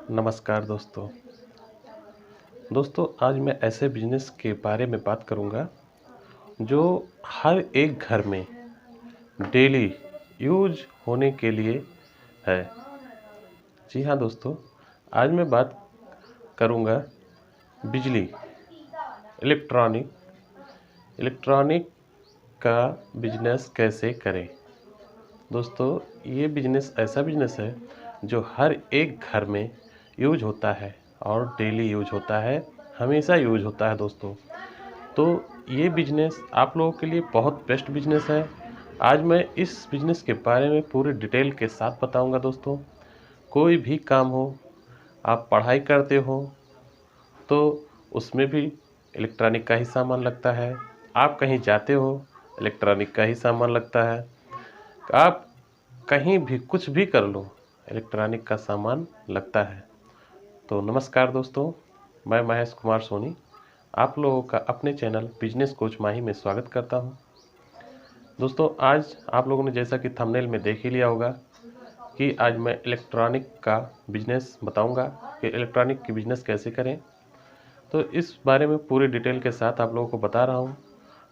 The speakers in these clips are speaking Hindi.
नमस्कार दोस्तों आज मैं ऐसे बिजनेस के बारे में बात करूंगा जो हर एक घर में डेली यूज होने के लिए है। जी हाँ दोस्तों, आज मैं बात करूंगा बिजली इलेक्ट्रॉनिक का बिजनेस कैसे करें। दोस्तों ये बिजनेस ऐसा बिजनेस है जो हर एक घर में यूज होता है और डेली यूज होता है, हमेशा यूज होता है दोस्तों। तो ये बिजनेस आप लोगों के लिए बहुत बेस्ट बिजनेस है। आज मैं इस बिजनेस के बारे में पूरे डिटेल के साथ बताऊंगा दोस्तों। कोई भी काम हो, आप पढ़ाई करते हो तो उसमें भी इलेक्ट्रॉनिक का ही सामान लगता है। आप कहीं जाते हो, इलेक्ट्रॉनिक का ही सामान लगता है। आप कहीं भी कुछ भी कर लो, इलेक्ट्रॉनिक का सामान लगता है। तो नमस्कार दोस्तों, मैं महेश कुमार सोनी आप लोगों का अपने चैनल बिजनेस कोच माही में स्वागत करता हूं। दोस्तों आज आप लोगों ने जैसा कि थंबनेल में देख ही लिया होगा कि आज मैं इलेक्ट्रॉनिक का बिजनेस बताऊंगा कि इलेक्ट्रॉनिक की बिजनेस कैसे करें। तो इस बारे में पूरी डिटेल के साथ आप लोगों को बता रहा हूं।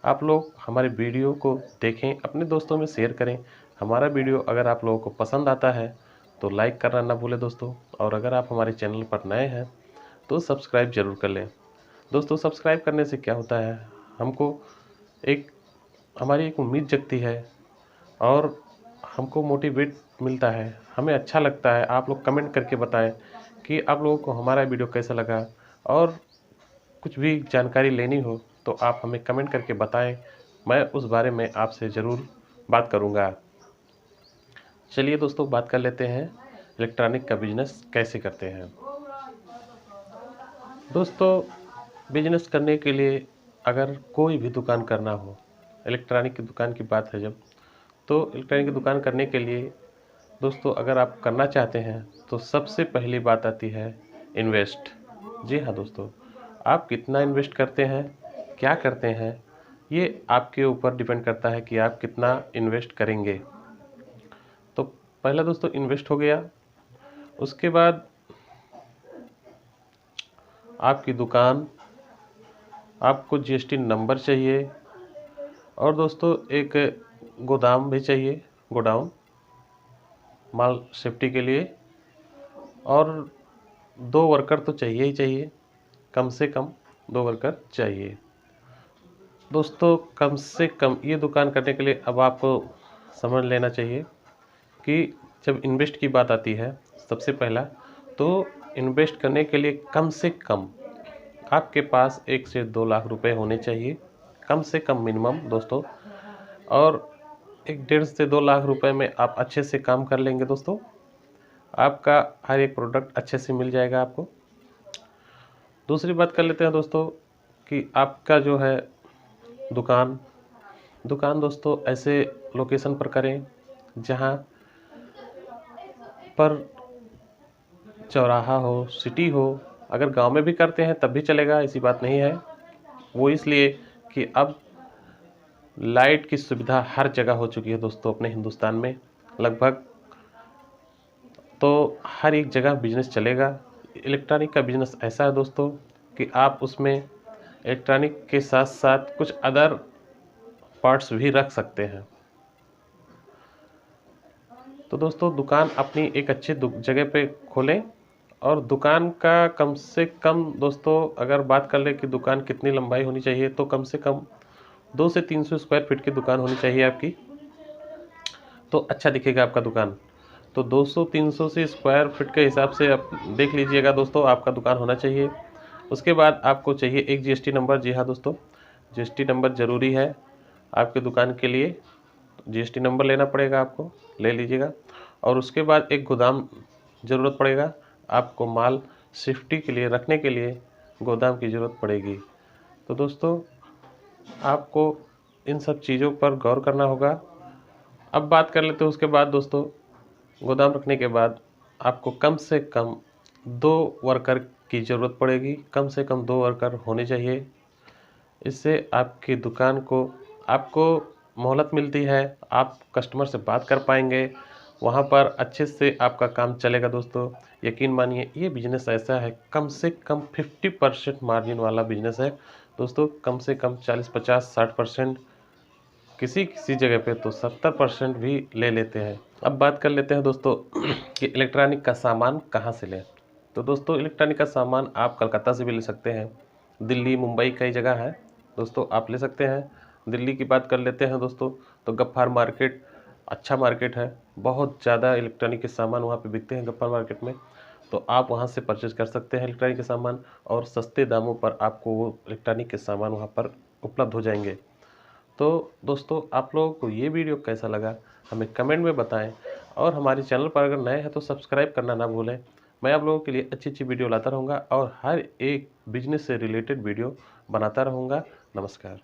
आप लोग हमारे वीडियो को देखें, अपने दोस्तों में शेयर करें। हमारा वीडियो अगर आप लोगों को पसंद आता है तो लाइक करना ना भूलें दोस्तों। और अगर आप हमारे चैनल पर नए हैं तो सब्सक्राइब जरूर कर लें। दोस्तों सब्सक्राइब करने से क्या होता है, हमको एक हमारी एक उम्मीद जगती है और हमको मोटिवेट मिलता है, हमें अच्छा लगता है। आप लोग कमेंट करके बताएं कि आप लोगों को हमारा वीडियो कैसा लगा। और कुछ भी जानकारी लेनी हो तो आप हमें कमेंट करके बताएं, मैं उस बारे में आपसे ज़रूर बात करूंगा। चलिए दोस्तों बात कर लेते हैं इलेक्ट्रॉनिक का बिजनेस कैसे करते हैं। दोस्तों बिजनेस करने के लिए अगर कोई भी दुकान करना हो, इलेक्ट्रॉनिक की दुकान की बात है जब, तो इलेक्ट्रॉनिक की दुकान करने के लिए दोस्तों अगर आप करना चाहते हैं तो सबसे पहली बात आती है इन्वेस्ट। जी हाँ दोस्तों, आप कितना इन्वेस्ट करते हैं, क्या करते हैं, ये आपके ऊपर डिपेंड करता है कि आप कितना इन्वेस्ट करेंगे। तो पहला दोस्तों इन्वेस्ट हो गया। उसके बाद आपकी दुकान, आपको जीएसटी नंबर चाहिए और दोस्तों एक गोदाम भी चाहिए, गोडाउन माल सेफ्टी के लिए। और 2 वर्कर तो चाहिए ही चाहिए, कम से कम 2 वर्कर चाहिए। दोस्तों कम से कम ये दुकान करने के लिए अब आपको समझ लेना चाहिए कि जब इन्वेस्ट की बात आती है सबसे पहला तो इन्वेस्ट करने के लिए कम से कम आपके पास 1 से 2 लाख रुपए होने चाहिए, कम से कम मिनिमम दोस्तों। और 1 से 2 लाख रुपए में आप अच्छे से काम कर लेंगे दोस्तों, आपका हर एक प्रोडक्ट अच्छे से मिल जाएगा आपको। दूसरी बात कर लेते हैं दोस्तों कि आपका जो है दुकान दुकान दोस्तों ऐसे लोकेशन पर करें जहां पर चौराहा हो, सिटी हो। अगर गांव में भी करते हैं तब भी चलेगा, ऐसी बात नहीं है। वो इसलिए कि अब लाइट की सुविधा हर जगह हो चुकी है दोस्तों अपने हिंदुस्तान में लगभग। तो हर एक जगह बिजनेस चलेगा। इलेक्ट्रॉनिक का बिजनेस ऐसा है दोस्तों कि आप उसमें इलेक्ट्रॉनिक के साथ साथ कुछ अदर पार्ट्स भी रख सकते हैं। तो दोस्तों दुकान अपनी एक अच्छी जगह पे खोलें। और दुकान का कम से कम दोस्तों अगर बात कर ले कि दुकान कितनी लंबाई होनी चाहिए तो कम से कम 2 से 300 स्क्वायर फीट की दुकान होनी चाहिए आपकी, तो अच्छा दिखेगा आपका दुकान। तो 200-300 से स्क्वायर फीट के हिसाब से आप देख लीजिएगा दोस्तों, आपका दुकान होना चाहिए। उसके बाद आपको चाहिए एक जीएसटी नंबर। जी हाँ दोस्तों, जीएसटी नंबर ज़रूरी है आपके दुकान के लिए। जीएसटी नंबर लेना पड़ेगा, आपको ले लीजिएगा। और उसके बाद एक गोदाम ज़रूरत पड़ेगा आपको, माल सेफ्टी के लिए रखने के लिए गोदाम की ज़रूरत पड़ेगी। तो दोस्तों आपको इन सब चीज़ों पर गौर करना होगा। अब बात कर लेते हैं उसके बाद दोस्तों, गोदाम रखने के बाद आपको कम से कम 2 वर्कर की ज़रूरत पड़ेगी, कम से कम 2 वर्कर होने चाहिए। इससे आपकी दुकान को आपको मोहलत मिलती है, आप कस्टमर से बात कर पाएंगे वहाँ पर अच्छे से आपका काम चलेगा दोस्तों। यकीन मानिए ये बिज़नेस ऐसा है, कम से कम 50% मार्जिन वाला बिज़नेस है दोस्तों। कम से कम 40, 50, 60%, किसी जगह पे तो 70% भी ले लेते हैं। अब बात कर लेते हैं दोस्तों कि इलेक्ट्रॉनिक का सामान कहाँ से लें। तो दोस्तों इलेक्ट्रॉनिक का सामान आप कलकत्ता से भी ले सकते हैं, दिल्ली, मुंबई कई जगह है दोस्तों, आप ले सकते हैं। दिल्ली की बात कर लेते हैं दोस्तों, तो गफ्फार मार्केट अच्छा मार्केट है, बहुत ज़्यादा इलेक्ट्रॉनिक के सामान वहाँ पे बिकते हैं गफ्फार मार्केट में। तो आप वहाँ से परचेज कर सकते हैं इलेक्ट्रॉनिक के सामान, और सस्ते दामों पर आपको वो इलेक्ट्रॉनिक के सामान वहाँ पर उपलब्ध हो जाएंगे। तो दोस्तों आप लोगों को ये वीडियो कैसा लगा हमें कमेंट में बताएं, और हमारे चैनल पर अगर नए हैं तो सब्सक्राइब करना ना भूलें। मैं आप लोगों के लिए अच्छी अच्छी वीडियो लाता रहूँगा और हर एक बिजनेस से रिलेटेड वीडियो बनाता रहूँगा। नमस्कार।